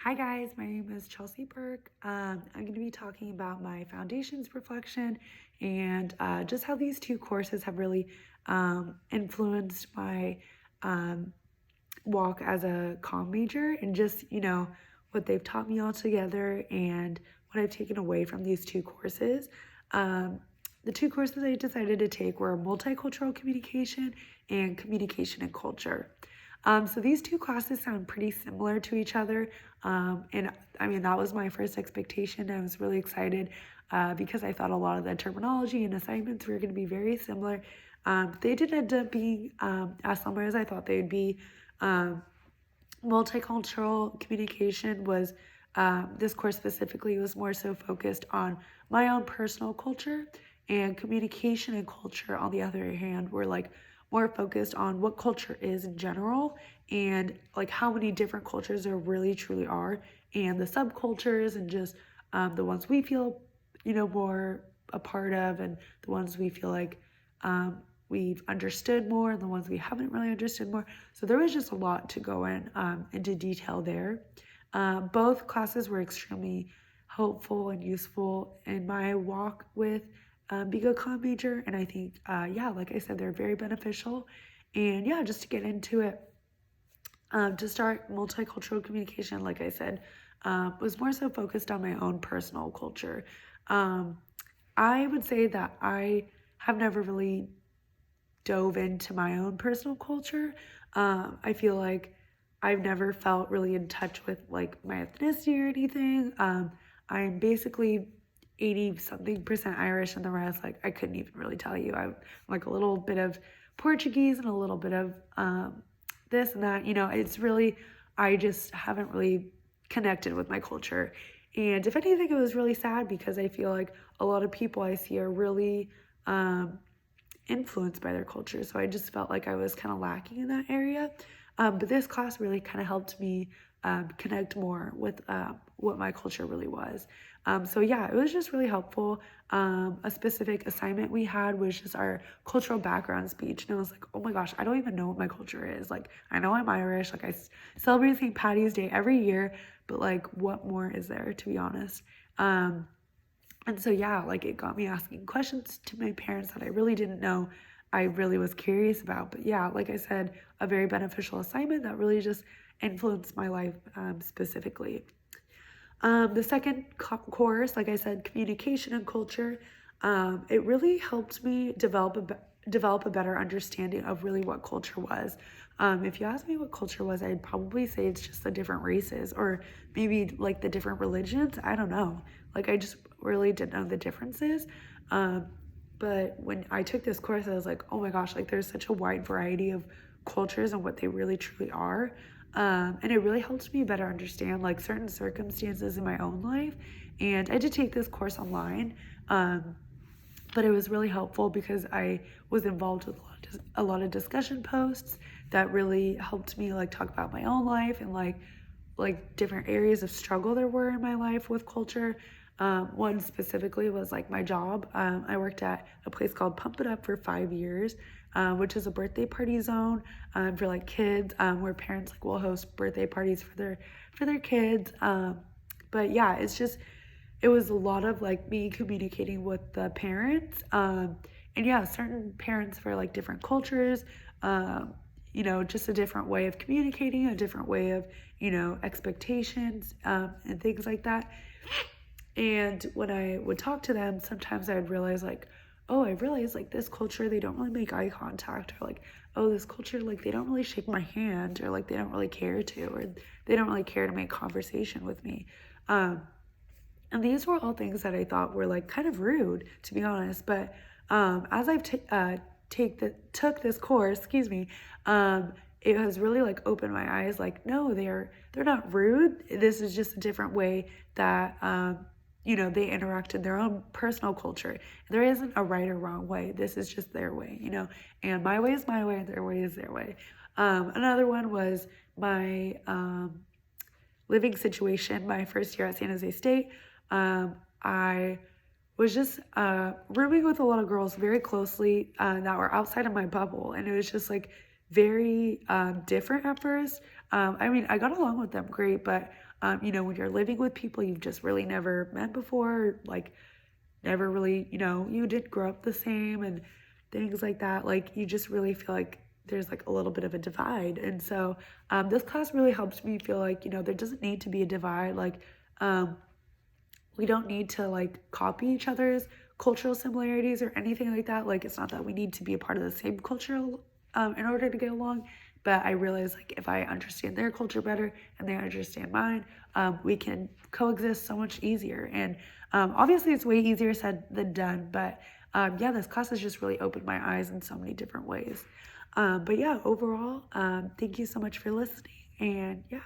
Hi guys, my name is Chelsea Burke. I'm going to be talking about my foundations reflection and just how these two courses have really influenced my um, walk as a comm major and just, what they've taught me all together and what I've taken away from these two courses. Um, the two courses I decided to take were multicultural communication and communication and culture. So these two classes sound pretty similar to each other. And I mean, that was my first expectation. I was really excited because I thought a lot of the terminology and assignments were going to be very similar. They did end up being as similar as I thought they would be. Um, Multicultural communication was this course specifically was more so focused on my own personal culture, and communication and culture on the other hand were like more focused on what culture is in general and like how many different cultures there really truly are, and the subcultures and just the ones we feel more a part of, and the ones we feel like we've understood more, and the ones we haven't really understood more. So there was just a lot to go into detail there. Both classes were extremely helpful and useful in my walk with being a comm major, and I think, yeah, like I said, they're very beneficial. And yeah, just to get into it, to start multicultural communication, like I said, was more so focused on my own personal culture. Um, I would say that I have never really dove into my own personal culture. I feel like I've never felt really in touch with like my ethnicity or anything. I'm basically 80 something percent Irish, and the rest, like, I couldn't even really tell you. I'm like a little bit of Portuguese and a little bit of this and that. It's really, I just haven't really connected with my culture. And if anything, it was really sad because I feel like a lot of people I see are really influenced by their culture. So I just felt like I was kind of lacking in that area. But this class really kind of helped me connect more with what my culture really was. So yeah, it was just really helpful. A specific assignment we had was just our cultural background speech. And I was like, oh my gosh, I don't even know what my culture is. Like, I know I'm Irish. Like, I celebrate St. Patty's Day every year. But like, what more is there, to be honest? And so, yeah, like, it got me asking questions to my parents that I really didn't know I really was curious about. But yeah, like I said, a very beneficial assignment that really just influenced my life specifically. The second course, like I said, communication and culture, it really helped me develop a better understanding of really what culture was. If you ask me what culture was, I'd probably say it's just the different races, or maybe like the different religions. I don't know. Like, I just really didn't know the differences. Um, but when I took this course, I was like, oh my gosh, like, there's such a wide variety of cultures and what they really truly are. And it really helped me better understand like certain circumstances in my own life. And I did take this course online, um, but it was really helpful because I was involved with a lot of discussion posts that really helped me like talk about my own life and like different areas of struggle there were in my life with culture. One specifically was like my job. I worked at a place called Pump It Up for 5 years, which is a birthday party zone for like kids, where parents like will host birthday parties for their kids. But yeah, it was a lot of like me communicating with the parents. And yeah, certain parents for like different cultures. Just a different way of communicating, a different way of, expectations, and things like that. And when I would talk to them, sometimes I would realize like, oh, I realize like this culture, they don't really make eye contact, or like, oh, this culture, like, they don't really shake my hand, or like they don't really care to, or they don't really care to make conversation with me. Um, and these were all things that I thought were like kind of rude, to be honest. But as I've took this course, excuse me, it has really like opened my eyes. Like, no, they're not rude. This is just a different way that they interact in their own personal culture. There isn't a right or wrong way. This is just their way, And my way is my way, and their way is their way. Another one was my living situation my first year at San Jose State. I was just rooming with a lot of girls very closely that were outside of my bubble, and it was just like very different at first. I mean, I got along with them great, but When you're living with people you've just really never met before, like never really, you didn't grow up the same and things like that. Like you just really feel like there's like a little bit of a divide. And so this class really helps me feel like, there doesn't need to be a divide. Like we don't need to like copy each other's cultural similarities or anything like that. Like it's not that we need to be a part of the same cultural in order to get along. But I realize like if I understand their culture better and they understand mine, we can coexist so much easier. And obviously it's way easier said than done. But yeah, this class has just really opened my eyes in so many different ways. But yeah, overall, thank you so much for listening. And yeah.